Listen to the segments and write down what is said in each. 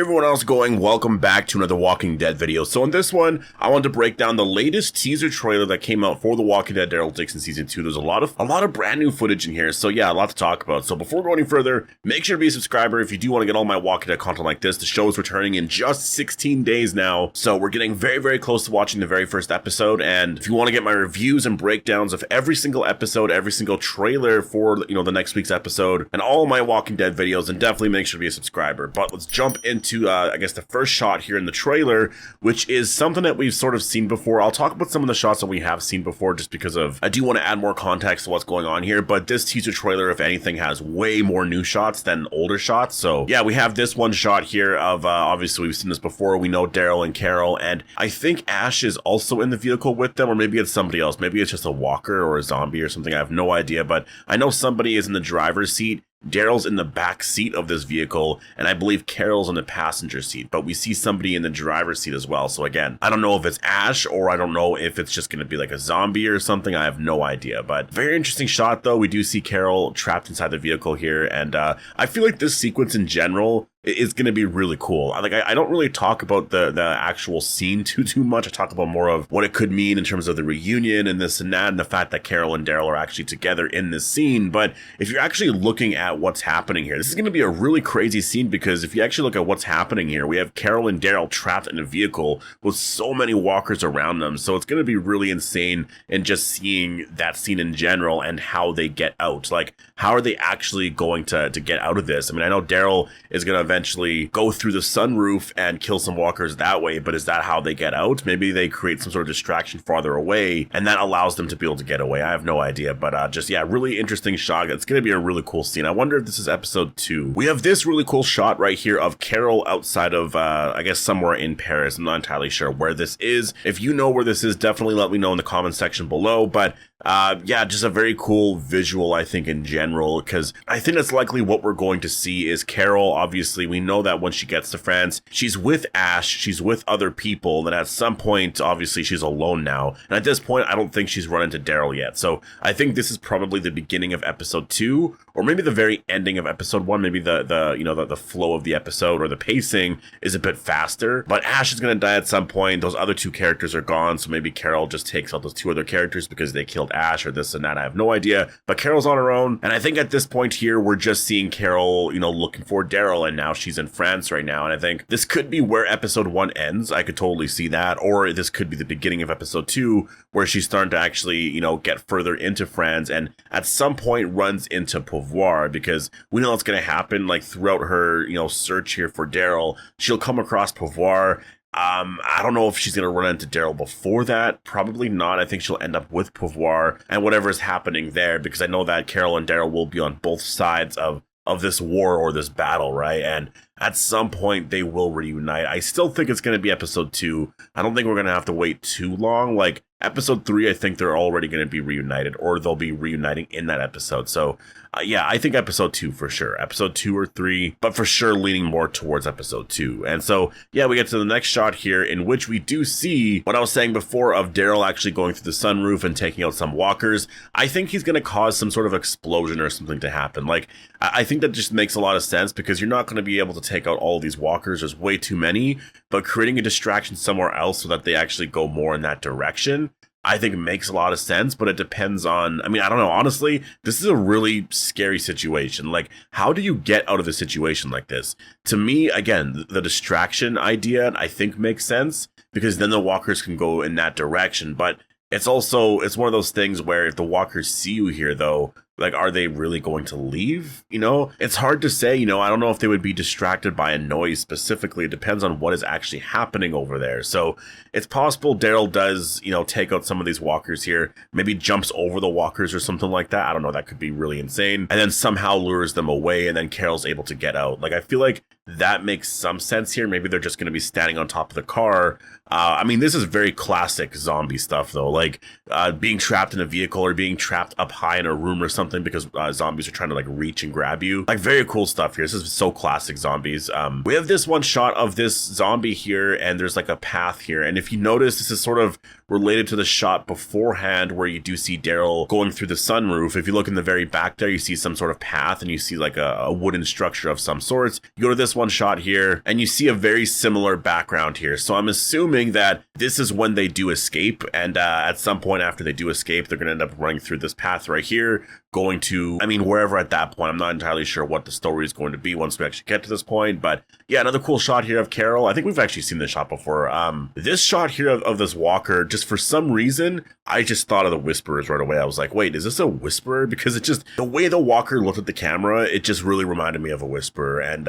everyone else going? Welcome back to another Walking Dead video. So in this one, I want to break down the latest teaser trailer that came out for The Walking Dead Daryl Dixon Season 2. There's a lot of brand new footage in here, so yeah, a lot to talk about. So before going any further, make sure to be a subscriber if you do want to get all my Walking Dead content like this. The show is returning in just 16 days now, so we're getting very, very close to watching the very first episode. And if you want to get my reviews and breakdowns of every single episode, every single trailer for, the next week's episode, and all my Walking Dead videos, then definitely make sure to be a subscriber. But let's jump into, I guess, the first shot here in the trailer, which is something that we've sort of seen before. I'll talk about some of the shots that we have seen before just because of, I do want to add more context to what's going on here, but this teaser trailer, if anything, has way more new shots than older shots. So yeah, we have this one shot here of, obviously we've seen this before. We know Daryl and Carol, and I think Ash is also in the vehicle with them, or maybe it's somebody else. Maybe it's just a walker or a zombie or something. I have no idea, but I know somebody is in the driver's seat. Daryl's in the back seat of this vehicle, and I believe Carol's in the passenger seat, but we see somebody in the driver's seat as well. So again, I don't know if it's Ash, or I don't know if it's just going to be like a zombie or something. I have no idea, but very interesting shot though. We do see Carol trapped inside the vehicle here, and I feel like this sequence in general is going to be really cool. I don't really talk about the actual scene too much. I talk about more of what it could mean in terms of the reunion and this and that, and the fact that Carol and Daryl are actually together in this scene. But if you're actually looking at what's happening here, this is going to be a really crazy scene, because if you actually look at what's happening here, we have Carol and Daryl trapped in a vehicle with so many walkers around them. So it's going to be really insane in just seeing that scene in general and how they get out. Like, how are they actually going to get out of this? I mean, I know Daryl is going to eventually go through the sunroof and kill some walkers that way, but is that how they get out? Maybe they create some sort of distraction farther away, and that allows them to be able to get away. I have no idea, but just, yeah, really interesting shot. It's going to be a really cool scene. I wonder if this is episode 2. We have this really cool shot right here of Carol outside of, I guess, somewhere in Paris. I'm not entirely sure where this is. If you know where this is, definitely let me know in the comment section below. But yeah, just a very cool visual, I think, in general, because I think that's likely what we're going to see is Carol. Obviously, we know that when she gets to France, she's with Ash, she's with other people, then at some point, obviously, she's alone now. And at this point, I don't think she's run into Daryl yet. So I think this is probably the beginning of episode 2, or maybe the very ending of episode 1. Maybe the flow of the episode or the pacing is a bit faster. But Ash is going to die at some point. Those other 2 characters are gone, so maybe Carol just takes out those 2 other characters because they killed Ash or this and that. I have no idea, but Carol's on her own, and I think at this point here we're just seeing Carol looking for Daryl, and now she's in France right now. And I think this could be where episode 1 ends. I could totally see that, or this could be the beginning of episode 2 where she's starting to actually get further into France, and at some point runs into Pouvoir, because we know what's going to happen. Like, throughout her search here for Daryl, she'll come across Pouvoir. I don't know if she's going to run into Daryl before that. Probably not. I think she'll end up with Pouvoir and whatever is happening there, because I know that Carol and Daryl will be on both sides of this war or this battle, right? And at some point they will reunite. I still think it's going to be episode 2. I don't think we're going to have to wait too long. Like, episode 3, I think they're already going to be reunited, or they'll be reuniting in that episode. So yeah, I think episode 2 for sure. Episode 2 or 3, but for sure leaning more towards episode 2. And so, yeah, we get to the next shot here, in which we do see what I was saying before of Daryl actually going through the sunroof and taking out some walkers. I think he's going to cause some sort of explosion or something to happen. Like, I think that just makes a lot of sense, because you're not going to be able to take out all these walkers. There's way too many, but creating a distraction somewhere else so that they actually go more in that direction, I think it makes a lot of sense. But it depends on, I mean, I don't know. Honestly, this is a really scary situation. Like, how do you get out of a situation like this? To me, again, the distraction idea, I think, makes sense, because then the walkers can go in that direction. But it's one of those things where if the walkers see you here, though, like, are they really going to leave? It's hard to say. I don't know if they would be distracted by a noise specifically. It depends on what is actually happening over there. So it's possible Daryl does, take out some of these walkers here, maybe jumps over the walkers or something like that. I don't know. That could be really insane. And then somehow lures them away, and then Carol's able to get out. Like, I feel like that makes some sense here. Maybe they're just going to be standing on top of the car. I mean, this is very classic zombie stuff, though. Like, being trapped in a vehicle or being trapped up high in a room or something, because zombies are trying to, like, reach and grab you. Like, very cool stuff here. This is so classic zombies. We have this one shot of this zombie here, and there's like a path here. And if you notice, this is sort of related to the shot beforehand where you do see Daryl going through the sunroof. If you look in the very back there, you see some sort of path, and you see like a wooden structure of some sorts. You go to this one shot here, and you see a very similar background here. So I'm assuming that this is when they do escape, and at some point after they do escape, they're going to end up running through this path right here, going to, I mean, wherever at that point. I'm not entirely sure what the story is going to be once we actually get to this point, but yeah, another cool shot here of Carol. I think we've actually seen this shot before. This shot here of this walker, just for some reason, I just thought of the Whisperers right away. I was like, wait, is this a Whisperer? Because it just, the way the walker looked at the camera, it just really reminded me of a Whisperer, and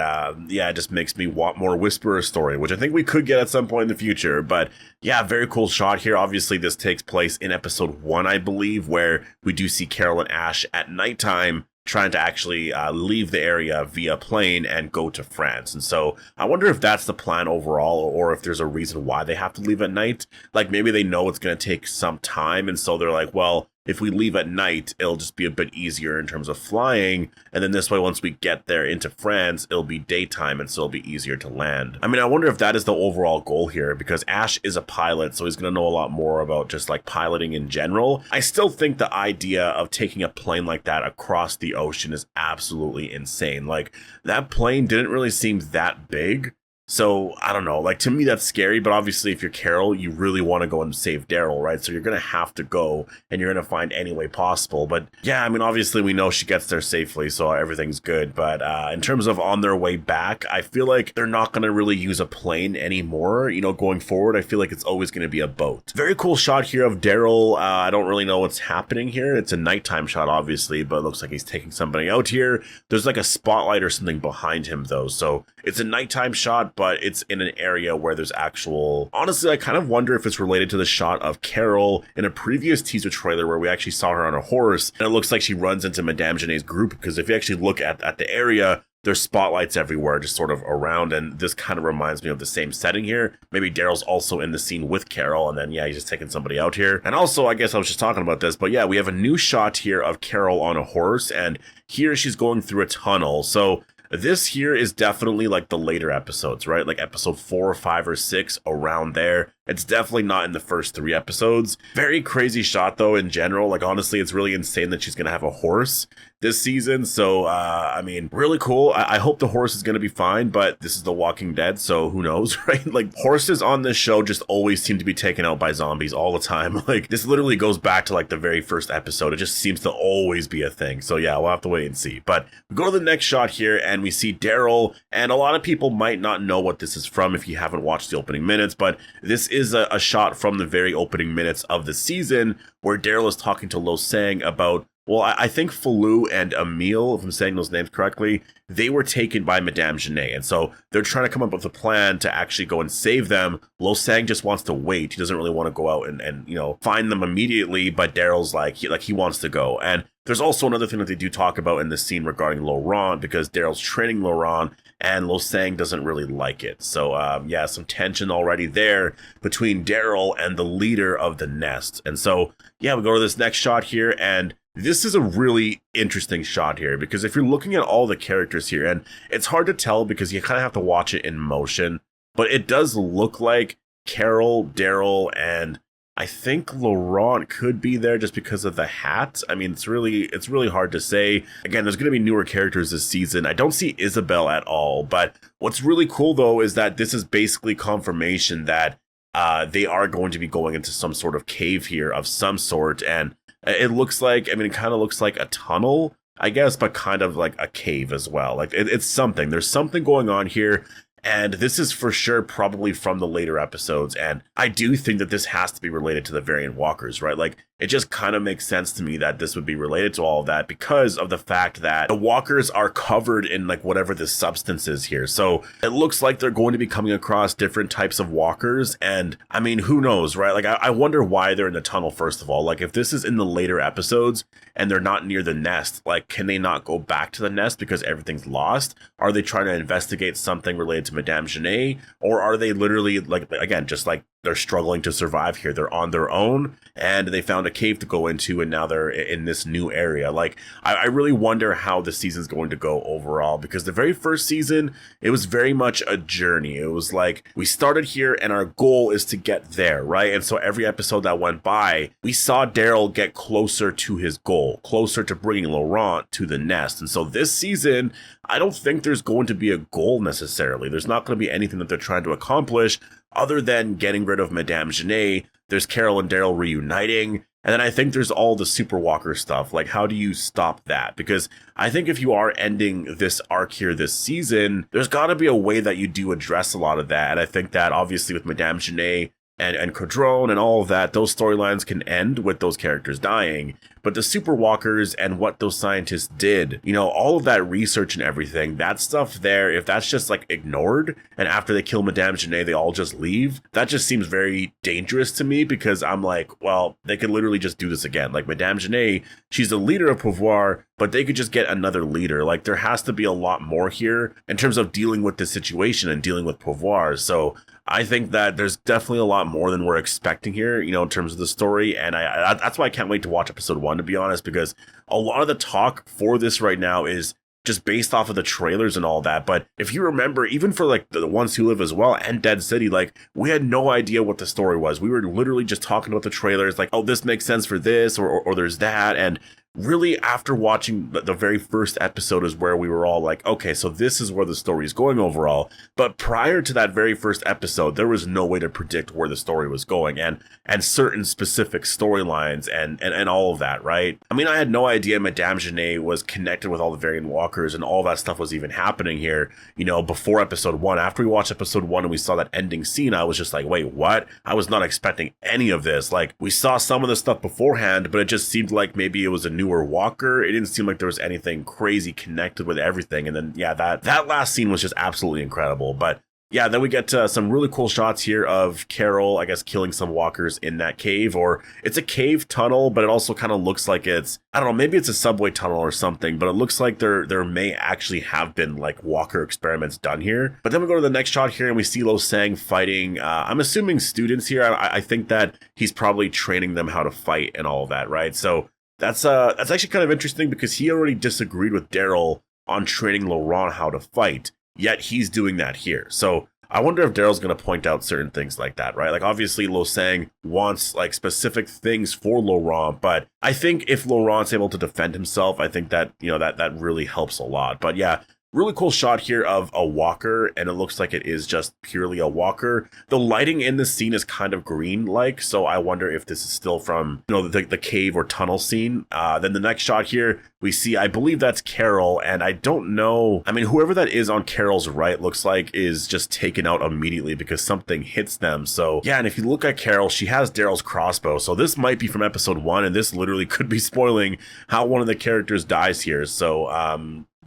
yeah, it just makes me want more Whisperer story, which I think we could get at some point in the future. But yeah, very cool shot here. Obviously, this takes place in episode 1, I believe, where we do see Carol and Ash at nighttime trying to actually leave the area via plane and go to France. And so I wonder if that's the plan overall, or if there's a reason why they have to leave at night. Like maybe they know it's going to take some time, and so they're like, well, if we leave at night, it'll just be a bit easier in terms of flying. And then this way, once we get there into France, it'll be daytime, and so it'll be easier to land. I mean, I wonder if that is the overall goal here, because Ash is a pilot, so he's going to know a lot more about just like piloting in general. I still think the idea of taking a plane like that across the ocean is absolutely insane. Like, that plane didn't really seem that big. So, I don't know, like, to me that's scary, but obviously if you're Carol, you really want to go and save Daryl, right? So you're going to have to go, and you're going to find any way possible. But yeah, I mean, obviously we know she gets there safely, so everything's good. But in terms of on their way back, I feel like they're not going to really use a plane anymore, you know, going forward. I feel like it's always going to be a boat. Very cool shot here of Daryl. I don't really know what's happening here. It's a nighttime shot, obviously, but it looks like he's taking somebody out here. There's like a spotlight or something behind him, though, so it's a nighttime shot, but it's in an area where there's actual... Honestly, I kind of wonder if it's related to the shot of Carol in a previous teaser trailer where we actually saw her on a horse, and it looks like she runs into Madame Janae's group, because if you actually look at the area, there's spotlights everywhere, just sort of around, and this kind of reminds me of the same setting here. Maybe Daryl's also in the scene with Carol, and then, yeah, he's just taking somebody out here. And also, I guess I was just talking about this, but yeah, we have a new shot here of Carol on a horse, and here she's going through a tunnel. So this here is definitely like the later episodes, right? Like episode 4 or 5 or 6, around there. It's definitely not in the first 3 episodes. Very crazy shot though in general. Like honestly, it's really insane that she's going to have a horse this season. So, I mean, really cool. I hope the horse is going to be fine, but this is The Walking Dead, so who knows, right? Like horses on this show just always seem to be taken out by zombies all the time. Like this literally goes back to like the very first episode. It just seems to always be a thing. So yeah, we'll have to wait and see. But we go to the next shot here and we see Daryl, and a lot of people might not know what this is from if you haven't watched the opening minutes, but this is a shot from the very opening minutes of the season where Daryl is talking to Lo Sang about, well, I think Falou and Emil, if I'm saying those names correctly, they were taken by Madame Janae. And so they're trying to come up with a plan to actually go and save them. Lo Sang just wants to wait. He doesn't really want to go out and you know, find them immediately. But Daryl's like he wants to go. And there's also another thing that they do talk about in this scene regarding Laurent, because Daryl's training Laurent and Lo Sang doesn't really like it. So yeah, some tension already there between Daryl and the leader of the Nest. And so yeah, we go to this next shot here, and this is a really interesting shot here, because if you're looking at all the characters here, and it's hard to tell because you kind of have to watch it in motion, but it does look like Carol, Daryl, and I think Laurent could be there just because of the hat. I mean, it's really hard to say. Again, there's going to be newer characters this season. I don't see Isabel at all, but what's really cool though is that this is basically confirmation that they are going to be going into some sort of cave here of some sort, and it looks like, I mean, it kind of looks like a tunnel, I guess, but kind of like a cave as well. Like it's something. There's something going on here. And this is for sure probably from the later episodes. And I do think that this has to be related to the variant walkers, right? Like, it just kind of makes sense to me that this would be related to all of that because of the fact that the walkers are covered in like whatever this substance is here. So it looks like they're going to be coming across different types of walkers. And I mean, who knows, right? Like, I wonder why they're in the tunnel, first of all. Like, if this is in the later episodes and they're not near the nest, like, can they not go back to the nest because everything's lost? Are they trying to investigate something related to Madame Janae? Or are they literally, like, again, just like they're struggling to survive here. They're on their own, and they found a cave to go into, and now they're in this new area. Like, I really wonder how the season's going to go overall, because the very first season, it was very much a journey. It was like, we started here and our goal is to get there, right? And so every episode that went by, we saw Daryl get closer to his goal, closer to bringing Laurent to the nest. And so this season, I don't think there's going to be a goal necessarily. There's not going to be anything that they're trying to accomplish other than getting rid of Madame Genet. There's Carol and Daryl reuniting. And then I think there's all the Super Walker stuff. Like, how do you stop that? Because I think if you are ending this arc here this season, there's got to be a way that you do address a lot of that. And I think that obviously with Madame Genet and Quadrone and all of that, those storylines can end with those characters dying. But the Super Walkers and what those scientists did, you know, all of that research and everything, that stuff there, if that's just like ignored, and after they kill Madame Genet, they all just leave, that just seems very dangerous to me, because I'm like, well, they could literally just do this again. Like, Madame Genet, she's the leader of Pouvoir, but they could just get another leader. Like, there has to be a lot more here in terms of dealing with this situation and dealing with Pouvoir. So I think that there's definitely a lot more than we're expecting here, you know, in terms of the story. And that's why I can't wait to watch episode 1, to be honest, because a lot of the talk for this right now is just based off of the trailers and all that. But if you remember, even for like the Ones Who Live as well and Dead City, like, we had no idea what the story was. We were literally just talking about the trailers, like, oh, this makes sense for this, or there's that. And really, after watching the very first episode is where we were all like, okay, so this is where the story is going overall. But prior to that very first episode, there was no way to predict where the story was going and certain specific storylines and all of that, right? I mean, I had no idea Madame Genet was connected with all the variant walkers and all that stuff was even happening here, you know, before episode 1. After we watched episode 1 and we saw that ending scene, I was just like, wait, what? I was not expecting any of this. Like, we saw some of the stuff beforehand, but it just seemed like maybe it was a newer walker. It didn't seem like there was anything crazy connected with everything. And then, yeah, that last scene was just absolutely incredible. But yeah, then we get some really cool shots here of Carol, I guess, killing some walkers in that cave, or it's a cave tunnel, but it also kind of looks like it's, I don't know, maybe it's a subway tunnel or something, but it looks like there may actually have been like walker experiments done here. But then we go to the next shot here and we see Lo Sang fighting, I'm assuming students here. I think that he's probably training them how to fight and all of that, right? So that's actually kind of interesting, because he already disagreed with Daryl on training Laurent how to fight, yet he's doing that here. So I wonder if Daryl's going to point out certain things like that, right? Like, obviously Lo Sang wants like specific things for Laurent, but I think if Laurent's able to defend himself, I think that, you know, that really helps a lot. But yeah, really cool shot here of a walker, and it looks like it is just purely a walker. The lighting in this scene is kind of green-like, so I wonder if this is still from, you know, the cave or tunnel scene. Then the next shot here, we see, I believe that's Carol, and I don't know, I mean, whoever that is on Carol's right looks like is just taken out immediately because something hits them. So yeah, and if you look at Carol, she has Daryl's crossbow, so this might be from episode 1, and this literally could be spoiling how one of the characters dies here. So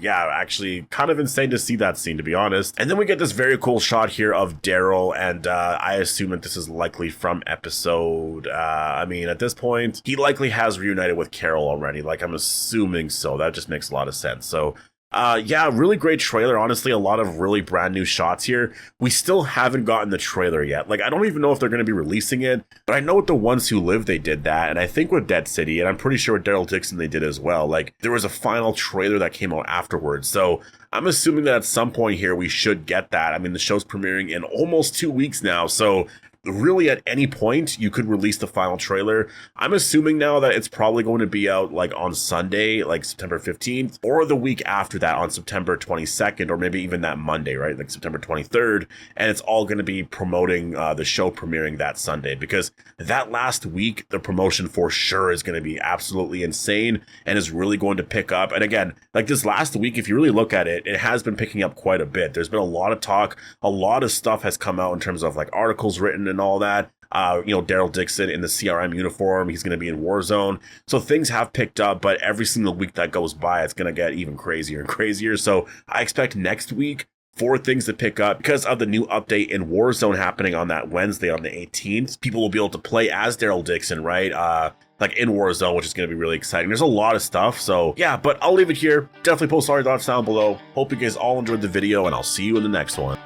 yeah, actually kind of insane to see that scene, to be honest. And then we get this very cool shot here of Daryl, and I assume that this is likely from episode, I mean, at this point, he likely has reunited with Carol already. Like, I'm assuming so. That just makes a lot of sense. So yeah, really great trailer. Honestly, a lot of really brand new shots here. We still haven't gotten the trailer yet. Like, I don't even know if they're going to be releasing it, but I know with the Ones Who Live, they did that. And I think with Dead City, and I'm pretty sure with Daryl Dixon, they did as well. Like, there was a final trailer that came out afterwards. So I'm assuming that at some point here, we should get that. I mean, the show's premiering in almost 2 weeks now. So really, at any point, you could release the final trailer. I'm assuming now that it's probably going to be out like on Sunday, like September 15th, or the week after that on September 22nd, or maybe even that Monday, right? Like September 23rd. And it's all going to be promoting the show premiering that Sunday, because that last week, the promotion for sure is going to be absolutely insane and is really going to pick up. And again, like this last week, if you really look at it, it has been picking up quite a bit. There's been a lot of talk, a lot of stuff has come out in terms of like articles written and all that. You know, Daryl Dixon in the CRM uniform, he's going to be in Warzone. So things have picked up, but every single week that goes by, it's going to get even crazier and crazier. So I expect next week for things to pick up because of the new update in Warzone happening on that Wednesday on the 18th. People will be able to play as Daryl Dixon, right? Like in Warzone, which is going to be really exciting. There's a lot of stuff. So yeah, but I'll leave it here. Definitely post all your thoughts down below. Hope you guys all enjoyed the video, and I'll see you in the next one.